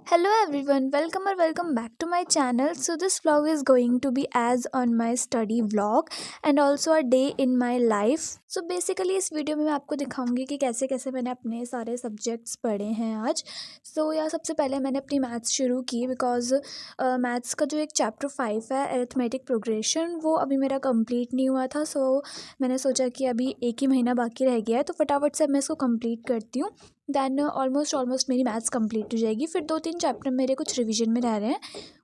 Hello everyone, welcome back to my channel. So this vlog is going to be as on my study vlog and also a day in my life. So basically इस video में मैं आपको दिखाऊंगी कि कैसे कैसे मैंने अपने सारे सब्जेक्ट्स पढ़े हैं आज. यार सबसे पहले मैंने अपनी मैथ्स शुरू की बिकॉज मैथ्स का जो एक चैप्टर 5 है अरिथमेटिक प्रोग्रेशन वो अभी मेरा कंप्लीट नहीं हुआ था. मैंने सोचा कि अभी एक ही महीना बाकी रह गया है तो फटाफट से मैं इसको कंप्लीट करती हूँ. दैन ऑलमोस्ट मेरी मैथ्स कंप्लीट हो जाएगी. फिर 2-3 चैप्टर मेरे कुछ रिवीजन में रह रहे हैं,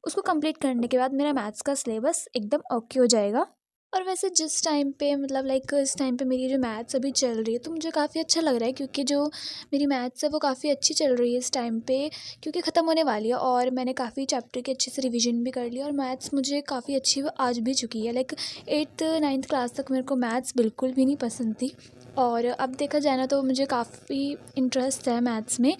उसको कंप्लीट करने के बाद मेरा मैथ्स का सिलेबस एकदम ओके हो जाएगा. और वैसे जिस टाइम पे मतलब लाइक इस टाइम पे मेरी जो मैथ्स अभी चल रही है तो मुझे काफ़ी अच्छा लग रहा है क्योंकि जो मेरी मैथ्स है वो काफ़ी अच्छी चल रही है इस टाइम पे, क्योंकि ख़त्म होने वाली है और मैंने काफ़ी चैप्टर के अच्छे से रिवीजन भी कर लिया और मैथ्स मुझे काफ़ी अच्छी आज भी चुकी है. लाइक 8th-9th क्लास तक मेरे को मैथ्स बिल्कुल भी नहीं पसंद थी और अब देखा जाए ना तो मुझे काफ़ी इंटरेस्ट है मैथ्स में.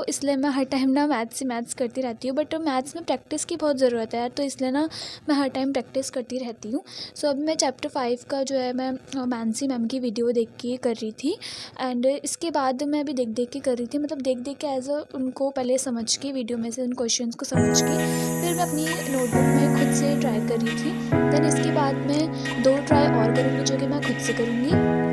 इसलिए मैं हर टाइम ना मैथ्स करती रहती हूँ. बट मैथ्स में प्रैक्टिस की बहुत ज़रूरत है यार, तो इसलिए ना मैं हर टाइम प्रैक्टिस करती रहती हूँ. अब मैं चैप्टर 5 का जो है मैं मानसी मैम की वीडियो देख के कर रही थी एंड इसके बाद मैं भी देख देख के कर रही थी. मतलब देख देख के उनको पहले समझ के वीडियो में से उन क्वेश्चंस को समझ के फिर मैं अपनी नोटबुक में खुद से ट्राई कर रही थी. दैन इसके बाद मैं 2 ट्राई और करूँगी जो कि मैं खुद से करूँगी.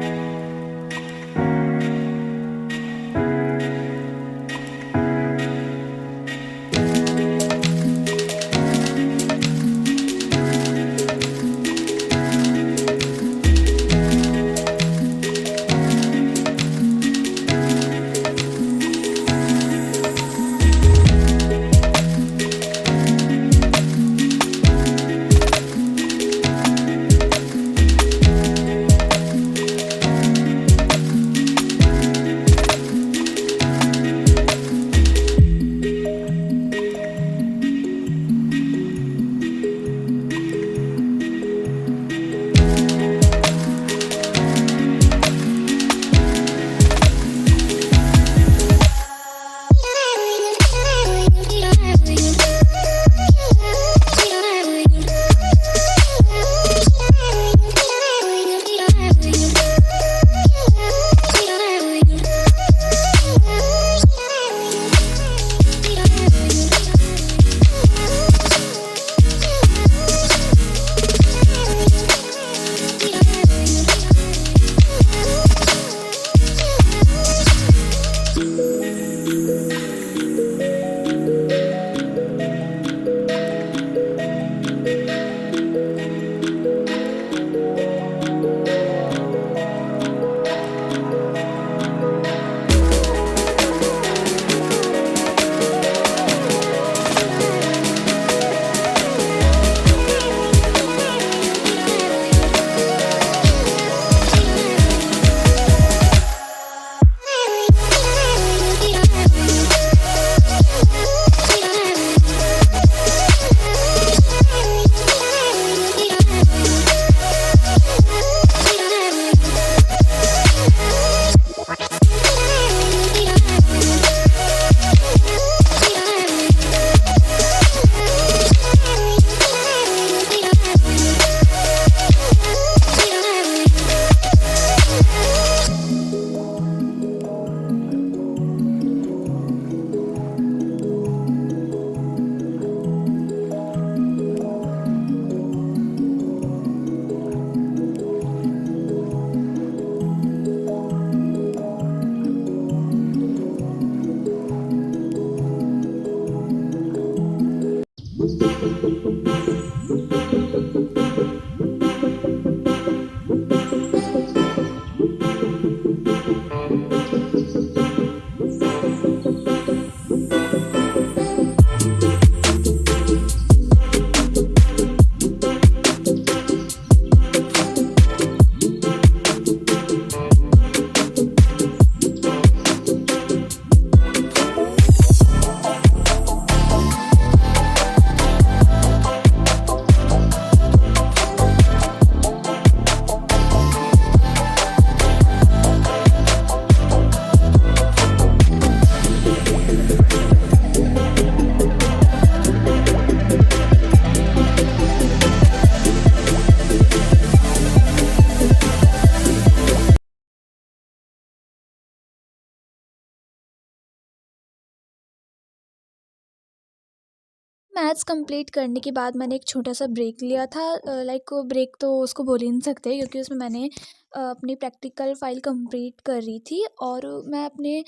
मैथ्स कंप्लीट करने के बाद मैंने एक छोटा-सा ब्रेक लिया था, लाइक ब्रेक तो उसको बोल ही नहीं सकते क्योंकि उसमें मैंने अपनी प्रैक्टिकल फ़ाइल कंप्लीट कर रही थी और मैं अपने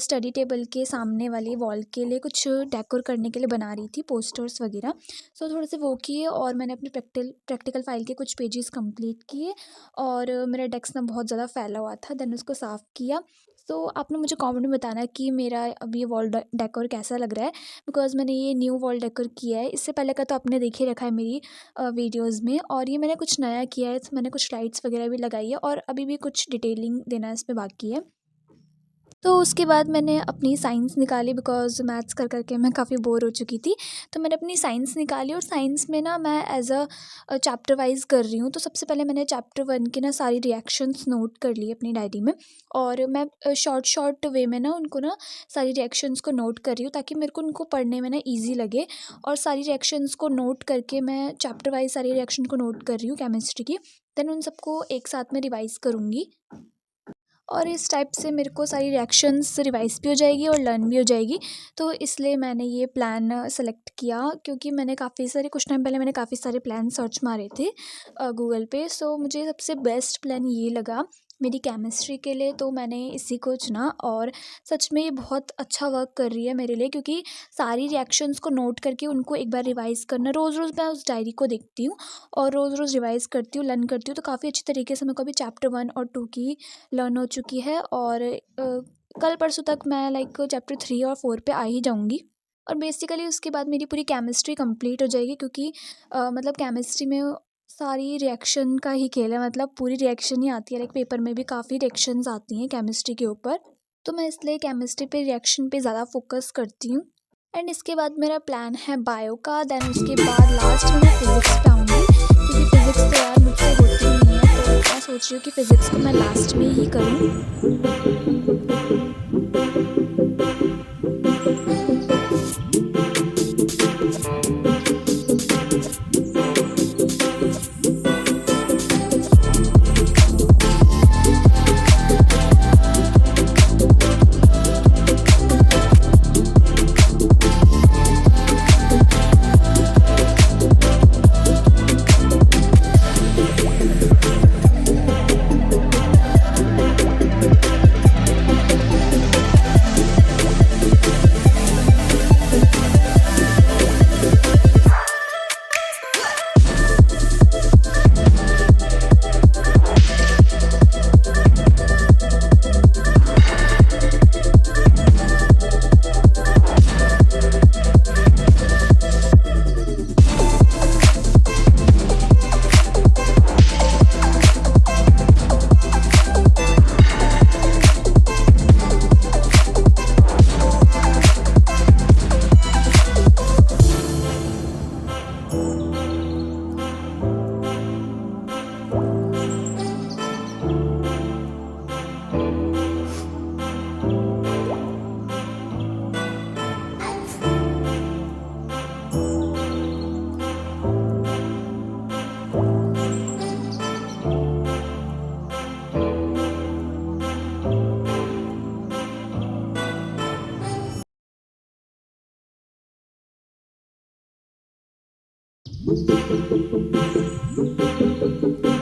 स्टडी टेबल के सामने वाली वॉल के लिए कुछ डेकोर करने के लिए बना रही थी, पोस्टर्स वगैरह। सो थोड़े से वो किए और मैंने अपनी प्रैक्टिकल फ़ाइल के कुछ पेजेस कंप्लीट किए और मेरा डेस्क ना बहुत ज़्यादा फैला हुआ था, देन उसको साफ़ किया। सो आपने मुझे कमेंट में बताना कि मेरा अब ये वॉल डेकोर कैसा लग रहा है, बिकॉज़ मैंने ये न्यू वॉल डेकोर किया है। इससे पहले का तो आपने देख ही रखा है मेरी वीडियोज़ में, और ये मैंने कुछ नया किया है। मैंने कुछ लाइट्स वगैरह भी लगाई है और अभी भी कुछ डिटेलिंग देना इसमें बाकी है। तो उसके बाद मैंने अपनी साइंस निकाली, बिकॉज़ मैथ्स कर के मैं काफ़ी बोर हो चुकी थी। तो मैंने अपनी साइंस निकाली और साइंस में ना मैं एज़ चैप्टर वाइज़ कर रही हूँ। तो सबसे पहले मैंने चैप्टर 1 के ना सारी रिएक्शंस नोट कर लिए अपनी डायरी में, और मैं शॉर्ट वे में ना उनको ना सारी रिएक्शंस को नोट कर रही हूँ ताकि मेरे को उनको पढ़ने में ना ईज़ी लगे। और सारी रिएक्शंस को नोट करके मैं चैप्टर वाइज़ सारी रिएक्शन को नोट कर रही हूँ केमिस्ट्री की। देन उन सबको एक साथ में रिवाइज़ करूँगी, और इस टाइप से मेरे को सारी रिएक्शंस रिवाइज़ भी हो जाएगी और लर्न भी हो जाएगी। तो इसलिए मैंने ये प्लान सेलेक्ट किया, क्योंकि मैंने काफ़ी सारे कुछ टाइम पहले मैंने काफ़ी सारे प्लान सर्च मारे थे गूगल पे। सो मुझे सबसे बेस्ट प्लान ये लगा मेरी केमिस्ट्री के लिए, तो मैंने इसी को चुना। और सच में ये बहुत अच्छा वर्क कर रही है मेरे लिए, क्योंकि सारी रिएक्शंस को नोट करके उनको एक बार रिवाइज़ करना, रोज़ रोज़ मैं उस डायरी को देखती हूँ और रोज़ रोज़ रिवाइज़ करती हूँ, लर्न करती हूँ। तो काफ़ी अच्छी तरीके से मेरे को अभी चैप्टर 1 और 2 की लर्न हो चुकी है, और कल परसों तक मैं लाइक चैप्टर 3 और 4 पे आ ही जाऊँगी। और बेसिकली उसके बाद मेरी पूरी केमिस्ट्री कंप्लीट हो जाएगी, क्योंकि मतलब केमिस्ट्री में सारी रिएक्शन का ही खेल है, मतलब पूरी रिएक्शन ही आती है। लाइक पेपर में भी काफ़ी रिएक्शंस आती हैं केमिस्ट्री के ऊपर, तो मैं इसलिए केमिस्ट्री पे रिएक्शन पे ज़्यादा फोकस करती हूँ। एंड इसके बाद मेरा प्लान है बायो का, देन उसके बाद लास्ट में मैं फिज़िक्स पे आऊँगी, क्योंकि फ़िज़िक्स तो यार मुझसे होती ही नहीं है। तो मैं सोच रही हूँ कि फ़िज़िक्स को मैं लास्ट में ही करूँ।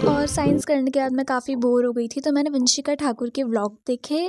और साइंस करने के बाद मैं काफ़ी बोर हो गई थी, तो मैंने वंशिका ठाकुर के व्लॉग देखे,